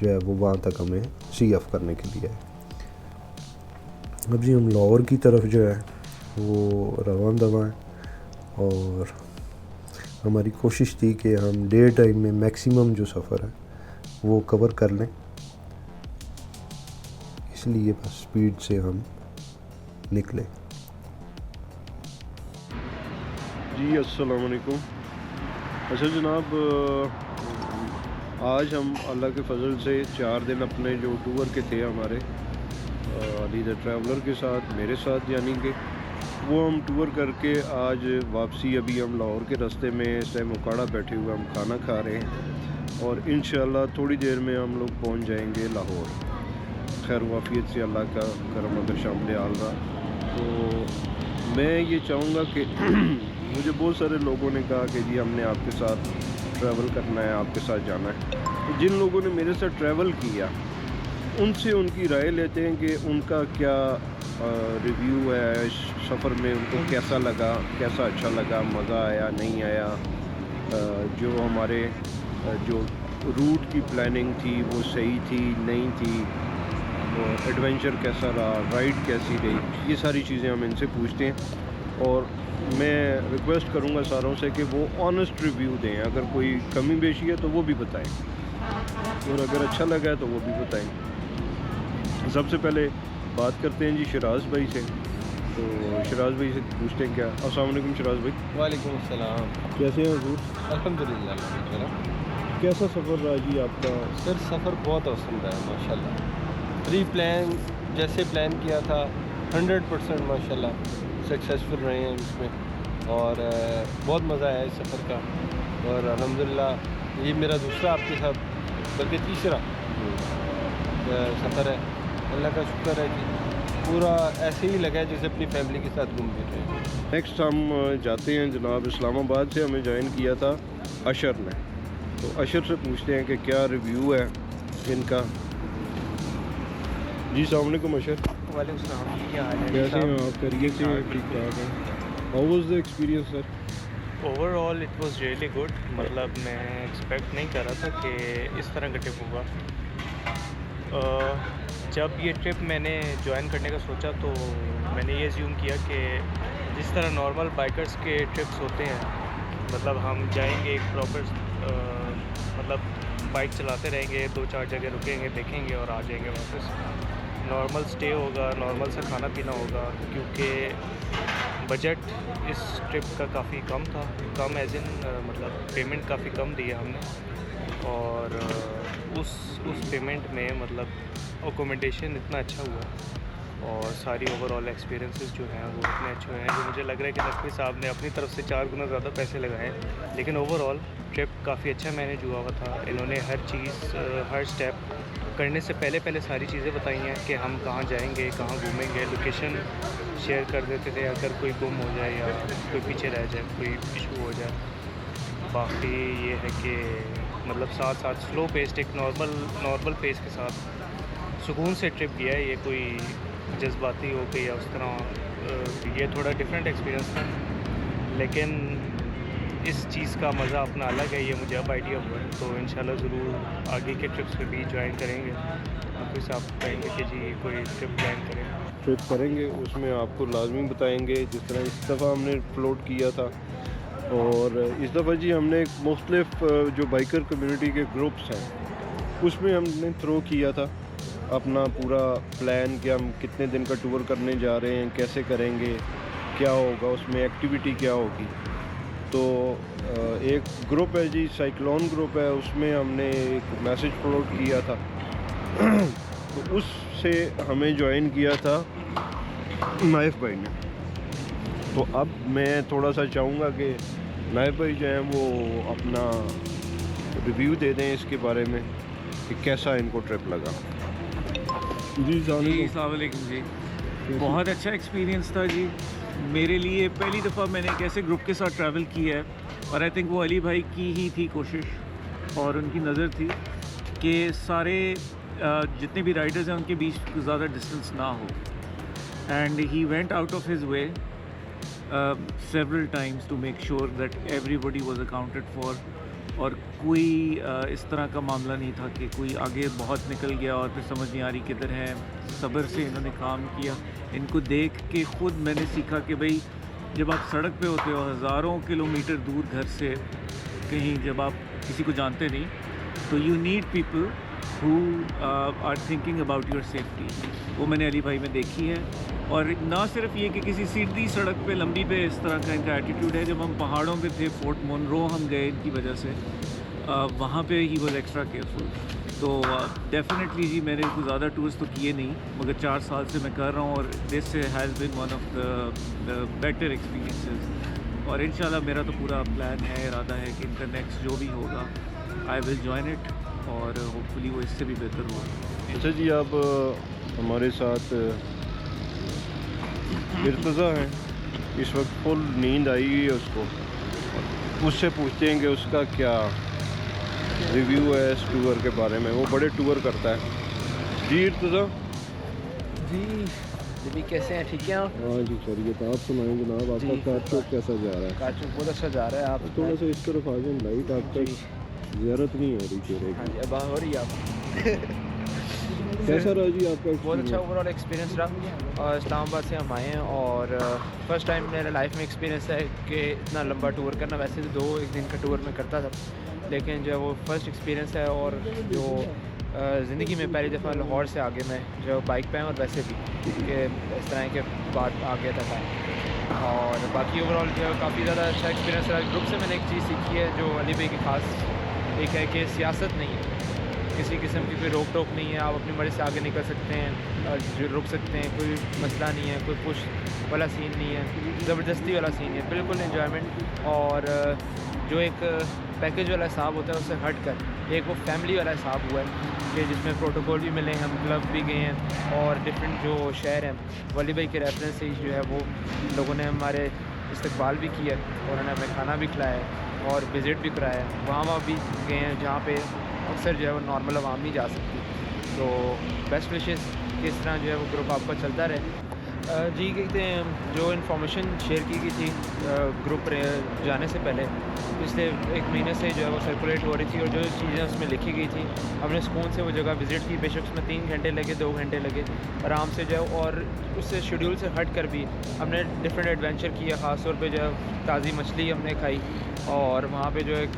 जो है वो वहाँ तक हमें सी ऑफ करने के लिए आए। अब जी हम लाहौर की तरफ जो है वो रवान दवा हैं और हमारी कोशिश थी कि हम डे टाइम में मैक्सिमम जो सफ़र है वो कवर कर लें, इसलिए बस स्पीड से हम निकले। जी अस्सलाम वालेकुम। अच्छा जनाब, आज हम अल्लाह के फजल से 4 दिन अपने जो टूर के थे हमारे अली द ट्रैवलर के साथ, मेरे साथ यानी कि वो हम टूर करके आज वापसी, अभी हम लाहौर के रास्ते में इस टाइम उकाड़ा बैठे हुए हम खाना खा रहे हैं और इंशाल्लाह थोड़ी देर में हम लोग पहुंच जाएंगे लाहौर। खैर वाफियत से अल्लाह का करम अगर शामिल आल रहा। तो मैं ये चाहूँगा कि मुझे बहुत सारे लोगों ने कहा कि जी हमने आपके साथ ट्रैवल करना है, आपके साथ जाना है। तो जिन लोगों ने मेरे साथ ट्रैवल किया उनसे उनकी राय लेते हैं कि उनका क्या रिव्यू है सफ़र में, उनको कैसा लगा, कैसा अच्छा लगा, मज़ा आया नहीं आया, जो हमारे जो रूट की प्लानिंग थी वो सही थी नहीं थी, एडवेंचर कैसा रहा, राइड कैसी रही, ये सारी चीज़ें हम इनसे पूछते हैं। और मैं रिक्वेस्ट करूँगा सारों से कि वो ऑनेस्ट रिव्यू दें। अगर कोई कमी बेशी है तो वो भी बताएं और अगर अच्छा लगा है तो वो भी बताएं। सबसे पहले बात करते हैं जी शराज भाई से। तो शराज भाई से पूछते हैं क्या। अस्सलाम वालेकुम शराज भाई। वालेकुम अस्सलाम। कैसे हैं हुजूर? अल्हम्दुलिल्लाह। कैसा सफ़र रहा जी आपका? सर सफ़र बहुत औसम रहा है माशाल्लाह। प्री प्लान जैसे प्लान किया था 100% माशाल्लाह सक्सेसफुल रहे हैं इसमें और बहुत मज़ा आया इस सफ़र का। और अल्हम्दुलिल्लाह ये मेरा दूसरा आपके साथ बल्कि तीसरा सफ़र है। अल्लाह का शुक्र है कि पूरा ऐसे ही लगा है जैसे अपनी फैमिली के साथ घूम फिर रहे हैं। नेक्स्ट हम जाते हैं जनाब इस्लामाबाद से, हमें ज्वाइन किया था अशर ने। तो अशर से पूछते हैं कि क्या रिव्यू है इनका। जी अस्सलाम वालेकुम अशर। वालेकुम सलाम, क्या हाल है? कैसे हैं आप? करिए से ठीक ठाक हैं। How was the experience sir? Overall it was really good. मतलब मैं एक्सपेक्ट नहीं कर रहा था कि इस तरह का ट्रिप होगा। जब ये ट्रिप मैंने ज्वाइन करने का सोचा तो मैंने ये अज्यूम किया कि जिस तरह नॉर्मल बाइकर्स के ट्रिप्स होते हैं, मतलब हम जाएंगे एक प्रॉपर मतलब बाइक चलाते रहेंगे, 2-4 जगह रुकेंगे, देखेंगे और आ जाएंगे वापस। नॉर्मल स्टे होगा, नॉर्मल सा खाना पीना होगा, क्योंकि बजट इस ट्रिप का काफ़ी कम था। कम एज इन मतलब पेमेंट काफ़ी कम दिया हमने, और उस पेमेंट में मतलब अकोमोडेशन इतना अच्छा हुआ और सारी ओवरऑल एक्सपीरियंसेस जो हैं वो इतने अच्छे हैं जो मुझे लग रहा है कि नकवी साहब ने अपनी तरफ से 4 गुना ज़्यादा पैसे लगाए। लेकिन ओवरऑल ट्रिप काफ़ी अच्छा मैनेज हुआ हुआ था। इन्होंने हर चीज़ हर स्टेप करने से पहले सारी चीज़ें बताई हैं कि हम कहाँ जाएंगे, कहाँ घूमेंगे, लोकेशन शेयर कर देते थे अगर कोई गुम हो जाए या कोई पीछे रह जाए, कोई इशू हो जाए। बाकी ये है कि मतलब साथ साथ स्लो पेस्ट एक नॉर्मल पेस के साथ सुकून से ट्रिप किया है। ये कोई जज्बाती हो गई या उस तरह, ये थोड़ा डिफरेंट एक्सपीरियंस था, लेकिन इस चीज़ का मज़ा अपना अलग है। ये मुझे अब आइडिया हुआ है, तो इंशाल्लाह ज़रूर आगे के ट्रिप्स पे भी ज्वाइन करेंगे। आपके साथ कहेंगे कि जी कोई ट्रिप प्लान करेंगे, उसमें आपको लाजमी बताएंगे, जिस तरह इस दफ़ा हमने फ्लोट किया था। और इस दफ़ा जी हमने मुख्तलिफ जो बाइकर कम्युनिटी के ग्रुप्स हैं उसमें हमने थ्रो किया था अपना पूरा प्लान कि हम कितने दिन का टूर करने जा रहे हैं, कैसे करेंगे, क्या होगा उसमें, एक्टिविटी क्या होगी। तो एक ग्रुप है जी, साइक्लोन ग्रुप है, उसमें हमने एक मैसेज फ्लोट किया था तो उससे हमें ज्वाइन किया था नाइफ भाई ने। तो अब मैं थोड़ा सा चाहूँगा कि नाइफ भाई जो हैं वो अपना रिव्यू दे दें इसके बारे में कि कैसा इनको ट्रिप लगा। जी अस्सलाम वालेकुम जी। बहुत अच्छा एक्सपीरियंस था जी मेरे लिए। पहली दफ़ा मैंने एक ऐसे ग्रुप के साथ ट्रैवल किया है और आई थिंक वो अली भाई की ही थी कोशिश और उनकी नज़र थी कि सारे जितने भी राइडर्स हैं उनके बीच ज़्यादा डिस्टेंस ना हो। And he went out of his way several times to make sure that everybody was accounted for। और कोई इस तरह का मामला नहीं था कि कोई आगे बहुत निकल गया और फिर समझ नहीं आ रही किधर है। सब्र से इन्होंने काम किया। इनको देख के ख़ुद मैंने सीखा कि भाई जब आप सड़क पे होते हो हज़ारों किलोमीटर दूर घर से कहीं, जब आप किसी को जानते नहीं, तो you need people who are thinking about your safety. वो मैंने अली भाई में देखी है। और ना सिर्फ ये कि किसी सीधी सड़क पे लंबी पे इस तरह का इनका एटीट्यूड है। जब हम पहाड़ों पे थे, फोर्ट मोनरो हम गए इनकी वजह से, वहाँ पे ही वॉज एक्स्ट्रा केयरफुल। तो डेफिनेटली जी मैंने कुछ ज़्यादा टूर्स तो किए नहीं, मगर 4 साल से मैं कर रहा हूँ और this has been one of the better experiences. और इंशाल्लाह मेरा तो पूरा प्लान है, इरादा है कि इनका नेक्स्ट जो भी होगा आई विल जॉइन इट और होपफुली वो इससे भी बेहतर होगा। अच्छा जी, आप हमारे साथ इर्तज़ा हैं, इस वक्त फुल नींद आई हुई है उसको, उससे पूछते हैं कि उसका क्या रिव्यू है इस टूर के बारे में। वो बड़े टूर करता है। जी इर्तज़ा जी कैसे हैं? ठीक है आप? हाँ जी सर, ये तो आप सुनाएं जनाब, आपका कार चौक कैसा जा रहा है? कार चौक बहुत अच्छा जा रहा है। आप थोड़ा सा इस तरफ आ जाए, लाइट आप तक ज़रूरत नहीं हो रही चेहरे की। हाँ जी, अब हो रही है आप कैसा रहा जी आपका? बहुत अच्छा ओवरऑल एक्सपीरियंस रहा। और इस्लामाबाद से हम आए हैं और फर्स्ट टाइम मेरे लाइफ में एक्सपीरियंस है कि इतना लंबा टूर करना। वैसे तो 2-1 दिन का टूर मैं करता था, लेकिन जो वो फर्स्ट एक्सपीरियंस है और जो ज़िंदगी में पहली दफ़ा लाहौर से आगे मैं जो बाइक पे और वैसे भी कि इस तरह के बात आ गया था टाइम। और बाकी ओवरऑल जो काफ़ी ज़्यादा अच्छा एक्सपीरियंस रहा। ग्रुप से मैंने एक चीज़ सीखी है जो अली भाई की ख़ास एक है कि सियासत नहीं है, किसी किस्म की कोई रोक टोक नहीं है। आप अपनी मर्ज़ी से आगे निकल सकते हैं और जो रुक सकते हैं, कोई मसला नहीं है, कोई पुश वाला सीन नहीं है, ज़बरदस्ती वाला सीन है। बिल्कुल एन्जॉयमेंट। और जो एक पैकेज वाला हिसाब होता है उससे हट कर एक वो फैमिली वाला हिसाब हुआ है कि जिसमें प्रोटोकॉल भी मिले हैं, हम क्लब भी गए हैं और डिफरेंट जो शहर हैं वली भाई के रेफरेंस से जो है वो लोगों ने हमारे इस्तकबाल भी किया और उन्होंने हमें खाना भी खिलाया है और विज़िट भी कराया है। वहाँ भी गए हैं जहाँ पे अक्सर जो है वो नॉर्मल आवाम नहीं जा सकती। तो बेस्ट विशेस कि इस तरह जो है वो ग्रुप आपका चलता रहे। जी कहते हैं जो इन्फॉर्मेशन शेयर की गई थी ग्रुप जाने से पहले पिछले 1 महीने से जो है वो सर्कुलेट हो रही थी और जो चीज़ें उसमें लिखी गई थी हमने सुकून से वो जगह विज़िट की। बेशक उसमें 3 घंटे लगे 2 घंटे लगे आराम से जो है और उससे शेड्यूल से हट कर भी हमने डिफरेंट एडवेंचर किया। ख़ास तौर पे जो है ताज़ी मछली हमने खाई और वहाँ पे जो एक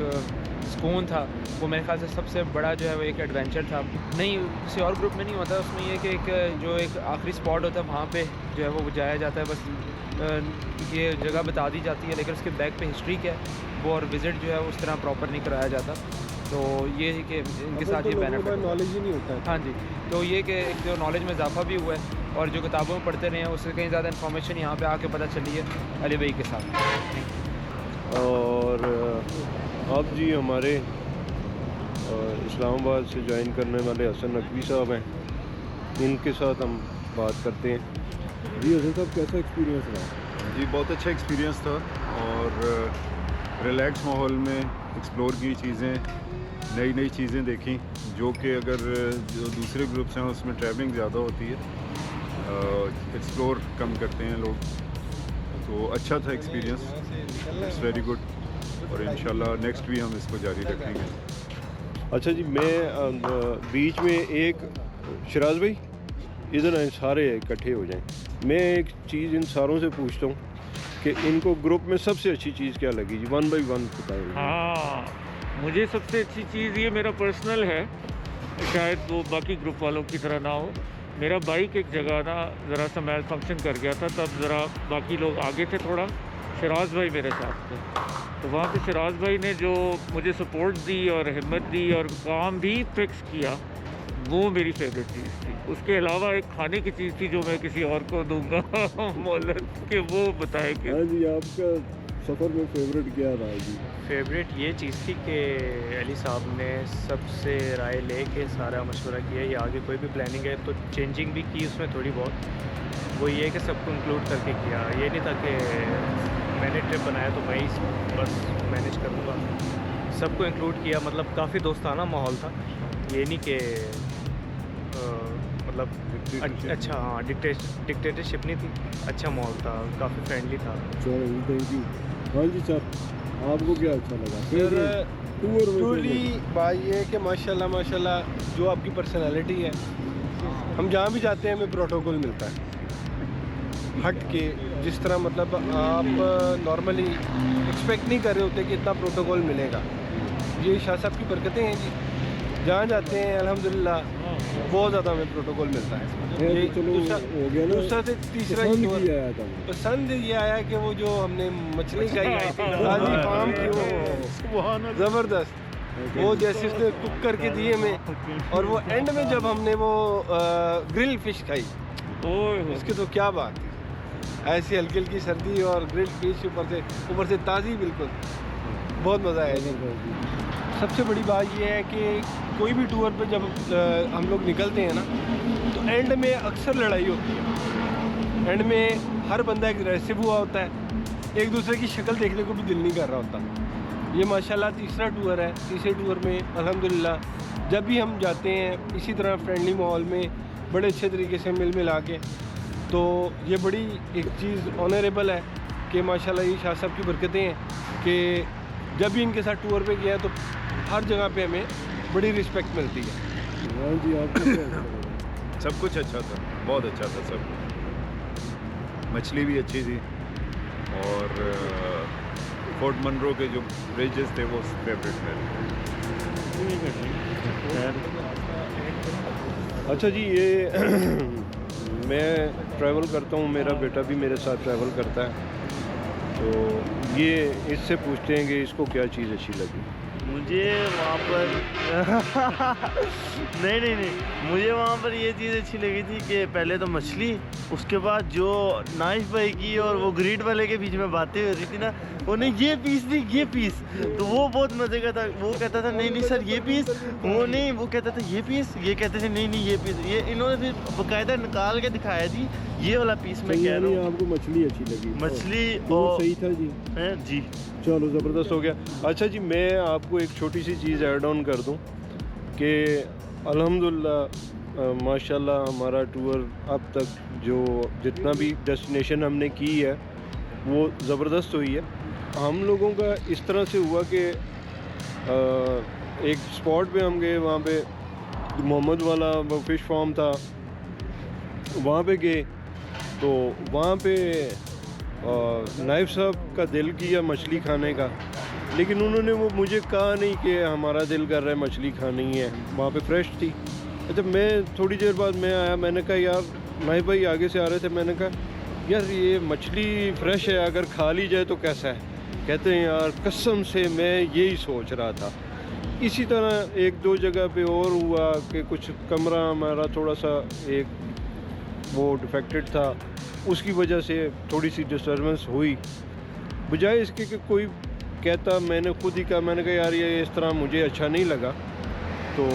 सुकून था वो मेरे ख्याल से सबसे बड़ा जो है वो एक एडवेंचर था। नहीं किसी और ग्रुप में नहीं होता, उसमें ये कि एक आखिरी स्पॉट होता है वहाँ पे जो है वो जाया जाता है, बस ये जगह बता दी जाती है लेकिन उसके बैक पे हिस्ट्री क्या है वो और विज़िट जो है उस तरह प्रॉपर नहीं कराया जाता। तो ये है कि इनके साथ ये बेनिफिट नॉलेज ही नहीं होता है। हाँ जी, तो ये कि एक जो नॉलेज में इजाफा भी हुआ है और जो किताबों में पढ़ते रहे हैं उससे कहीं ज़्यादा इन्फॉर्मेशन यहाँ पे आके पता चली है अली भाई के साथ। और अब जी हमारे इस्लामाबाद से ज्वाइन करने वाले हसन नकवी साहब हैं, इनके साथ हम बात करते हैं। जी हसन साहब कैसा एक्सपीरियंस रहा? जी बहुत अच्छा एक्सपीरियंस था और रिलैक्स माहौल में एक्सप्लोर की चीज़ें, नई चीज़ें देखी जो कि अगर जो दूसरे ग्रुप्स हैं उसमें ट्रैवलिंग ज़्यादा होती है, एक्सप्लोर कम करते हैं लोग। तो अच्छा था एक्सपीरियंस, इट्स वेरी गुड और इंशाल्लाह नेक्स्ट भी हम इसको जारी रखेंगे। अच्छा जी, मैं बीच में एक शराज भाई इधर आए, सारे इकट्ठे हो जाएं। मैं एक चीज़ इन सारों से पूछता हूँ कि इनको ग्रुप में सबसे अच्छी चीज़ क्या लगी जी? 1 बाय 1 बताएं। हाँ, मुझे सबसे अच्छी चीज़ ये मेरा पर्सनल है, शायद वो बाकी ग्रुप वालों की तरह ना हो। मेरा बाइक एक जगह ना ज़रा सा मेल फंक्शन कर गया था, तब ज़रा बाकी लोग आगे थे थोड़ा, शराज भाई मेरे साथ थे। तो वहाँ पे शराज भाई ने जो मुझे सपोर्ट दी और हिम्मत दी और काम भी फिक्स किया, वो मेरी फेवरेट चीज़ थी। उसके अलावा एक खाने की चीज़ थी जो मैं किसी और को दूंगा मोहल्ले के, वो बताए कि हाँ जी आपका सफ़र में फेवरेट क्या रहा जी? फेवरेट ये चीज़ थी कि अली साहब ने सबसे राय लेके सारा मशवरा किया। ये आगे कोई भी प्लानिंग है तो चेंजिंग भी की उसमें थोड़ी बहुत। वो ये कि सबको इंक्लूड करके किया, ये नहीं था कि मैंने ट्रिप बनाया तो मैं ही बस मैनेज करूँगा। सबको इंक्लूड किया, मतलब काफ़ी दोस्ताना माहौल था। ये नहीं कि मतलब अच्छा हाँ डिक्टेटरशिप नहीं थी, अच्छा माहौल था, काफ़ी फ्रेंडली था। चलो थैंक यू। हाँ जी सर, आपको क्या अच्छा लगा सर? टूर बात ये है कि माशाल्लाह जो आपकी पर्सनालिटी है, हम जहाँ भी जाते हैं हमें प्रोटोकॉल मिलता है हट के, जिस तरह मतलब आप नॉर्मली एक्सपेक्ट नहीं कर रहे होते कि इतना प्रोटोकॉल मिलेगा। ये शाह साहब की बरकतें हैं जी, जहाँ जाते हैं अल्हम्दुलिल्लाह बहुत ज़्यादा हमें प्रोटोकॉल मिलता है। ये दूसरा से तीसरा पसंद ये आया कि वो जो हमने मछली खाई ताज़ी फार्म की, वो ज़बरदस्त, वो जैसे उसने कुक करके दिए हमें, और वो एंड में जब हमने वो ग्रिल फिश खाई, उसकी तो क्या बात है, ऐसी हल्की हल्की सर्दी और ग्रिल फिश ऊपर से ताज़ी, बिल्कुल बहुत मज़ा आया। सबसे बड़ी बात यह है कि कोई भी टूर पे जब हम लोग निकलते हैं ना, तो एंड में अक्सर लड़ाई होती है। एंड में हर बंदा एग्रेसिव हुआ होता है, एक दूसरे की शक्ल देखने को भी दिल नहीं कर रहा होता। ये माशाल्लाह तीसरा टूर है। तीसरे टूर में अल्हम्दुलिल्लाह जब भी हम जाते हैं इसी तरह फ्रेंडली माहौल में बड़े अच्छे तरीके से मिल मिला के, तो ये बड़ी एक चीज़ ऑनरेबल है कि माशाल्लाह ये शाह साहब की बरकतें हैं कि जब भी इनके साथ टूर पे गया तो हर जगह पे हमें बड़ी रिस्पेक्ट मिलती है। हाँ जी आपको सब कुछ अच्छा था, बहुत अच्छा था सब। मछली भी अच्छी थी और फोर्ट मनरो के जो ब्रिजेस थे वो फेवरेट थे। अच्छा जी, ये मैं ट्रैवल करता हूँ, मेरा बेटा भी मेरे साथ ट्रैवल करता है, तो ये इससे पूछते हैं कि इसको क्या चीज़ अच्छी लगी। मुझे वहाँ पर नहीं मुझे वहाँ पर ये चीज़ अच्छी लगी थी कि पहले तो मछली, उसके बाद जो नाइफ भाई की और वो ग्रीड वाले के बीच में बातें हो रही थी ना, उन्हें ये पीस नहीं ये पीस, तो वो बहुत मज़े का था। वो कहता था नहीं सर ये पीस, वो नहीं, वो कहता था ये पीस, ये कहते थे नहीं ये पीस। ये इन्होंने फिर बाकायदा निकाल के दिखाया थी ये वाला पीस मैं तो कह रहा हूँ, आपको मछली अच्छी लगी? मछली और सही था जी? हैं जी। चलो ज़बरदस्त हो गया। अच्छा जी, मैं आपको एक छोटी सी चीज़ ऐड ऑन कर दूं कि अल्हम्दुलिल्लाह माशाल्लाह हमारा टूर अब तक जो जितना भी डेस्टिनेशन हमने की है वो ज़बरदस्त हुई है। हम लोगों का इस तरह से हुआ कि एक स्पॉट पे हम गए, वहाँ पे मोहम्मद वाला फ़िश फार्म था, वहाँ पे गए तो वहाँ पे नाइफ साहब का दिल किया मछली खाने का, लेकिन उन्होंने वो मुझे कहा नहीं कि हमारा दिल कर रहा है मछली खानी है, वहाँ पे फ्रेश थी। अच्छा, मैं थोड़ी देर बाद मैं आया, मैंने कहा यार, नाइफ भाई आगे से आ रहे थे, मैंने कहा यार ये मछली फ्रेश है, अगर खा ली जाए तो कैसा है? कहते हैं यार कसम से मैं यही सोच रहा था। इसी तरह एक दो जगह पे और हुआ कि कुछ कमरा हमारा थोड़ा सा एक वो डिफेक्टेड था, उसकी वजह से थोड़ी सी डिस्टर्बेंस हुई। बजाय इसके कि कोई कहता, मैंने खुद ही कहा, मैंने कहा यार ये इस तरह मुझे अच्छा नहीं लगा, तो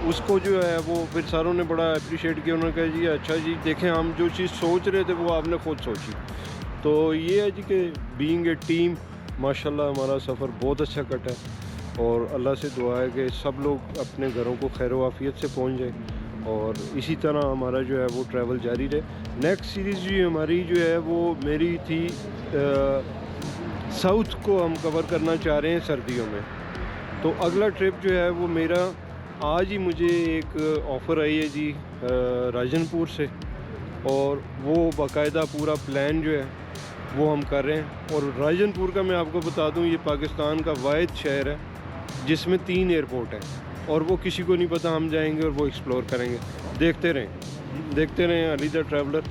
उसको जो है वो फिर सारों ने बड़ा अप्रिशिएट किया। उन्होंने कहा जी अच्छा जी, देखें हम जो चीज़ सोच रहे थे वो आपने खुद सोची। तो ये है जी कि बीइंग ए टीम माशाल्लाह हमारा सफ़र बहुत अच्छा कटा है और अल्लाह से दुआ है कि सब लोग अपने घरों को खैर वाफियत से पहुँच जाए और इसी तरह हमारा जो है वो ट्रैवल जारी रहे। नेक्स्ट सीरीज़ जी हमारी जो है वो मेरी थी साउथ को हम कवर करना चाह रहे हैं सर्दियों में। तो अगला ट्रिप जो है वो मेरा, आज ही मुझे एक ऑफ़र आई है जी राजनपुर से, और वो बाकायदा पूरा प्लान जो है वो हम कर रहे हैं। और राजनपुर का मैं आपको बता दूं, ये पाकिस्तान का वाहिद शहर है जिसमें 3 एयरपोर्ट हैं और वो किसी को नहीं पता। हम जाएंगे और वो एक्सप्लोर करेंगे। देखते रहें अली द ट्रैवलर।